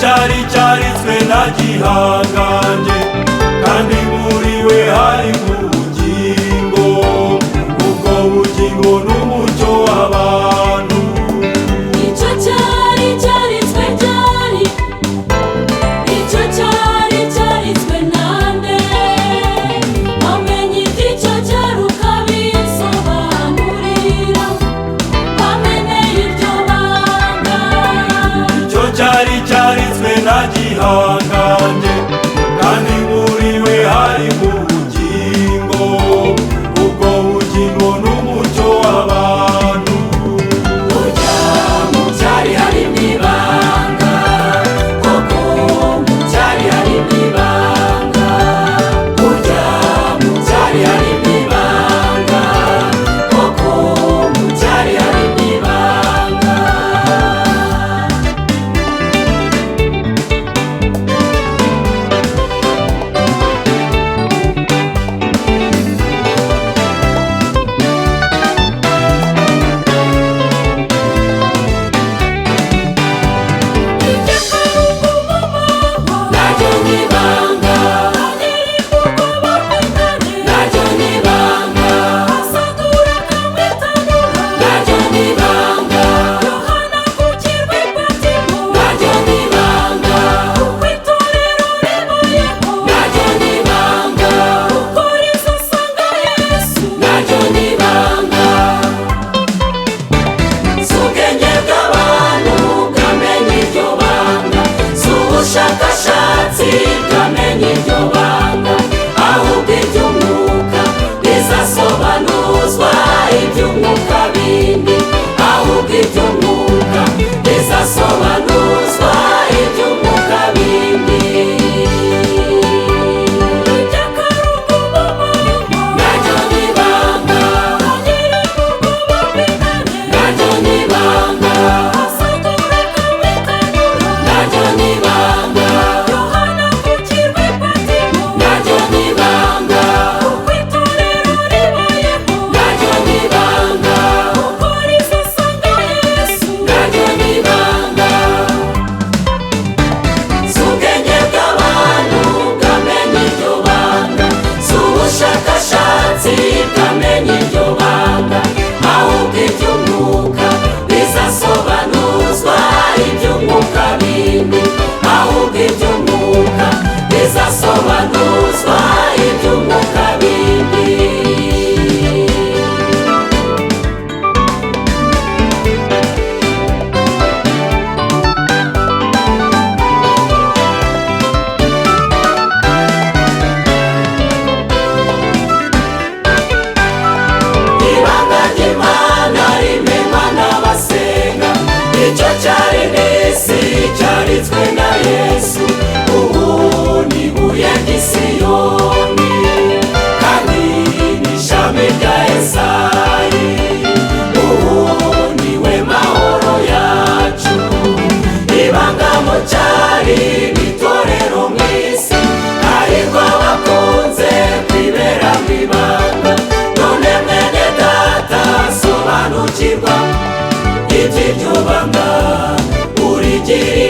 cyari cyaritswe na gihanganye, kandi muri we harimo ubugingo, ubwo bugingo n'umucyo w'abantu. icyo cyari cyaritswe ryari, icyo cyari cyaritswe nande, wamenye iby'icyo cyari ukabisobanurira, wameneye iryo banga. Icyo cyari cyaritswe na gihanganye, kandi muri we harimo ubugingo, ubwo bugingo n'umucyo w'abantu. Burya mu cyari harimo ibanga, koko mu cyari harimo ibanga, burya mu cyari harimo ibanga, koko mu cyari harimo ibanga. Naryo ni ibanga, naryo ni ibanga, naryo ni ibanga, naryo ni ibanga, naryo ni ibanga, naryo ni ibanga. Si ubwenge bw'abantu bwamenye iryo banga, si ubushakashatsi bwamenye iryo banga, ahubwo iby'umwuka bizasobanuzwa iby'umwuka bindi, ahubwo iby'umwuka bizasobanuzwa iby'umwuka bindi. Naryo ni ibanga, naryo ni ibanga, naryo ni ibanga, naryo ni ibanga, naryo ni ibanga, naryo ni ibanga. Si ubwenge bw'abantu bwamenye iryo banga, si ubushakashatsi bwamenye iryo banga, ahubwo iby'umwuka bizasobanuzwa iby'umwuka bindi, ahubwo iby'umwuka bizasobanuzwa iby'umwuka bindi. Ibanga ry'Imana rimenywa n'abasenga, icyo cyari n'isi cyaritswe na Yesu, ubu ni ibuye ry'Isiyoni, kandi n'ishami rya Yesayi, ubu ni we mahoro yacu. Ibanga mu cyari n'itorero mu isi, hahirwa abakunze kwibera mu ibanga, none mwene data sobanukirwa iby'iryo banga, urigire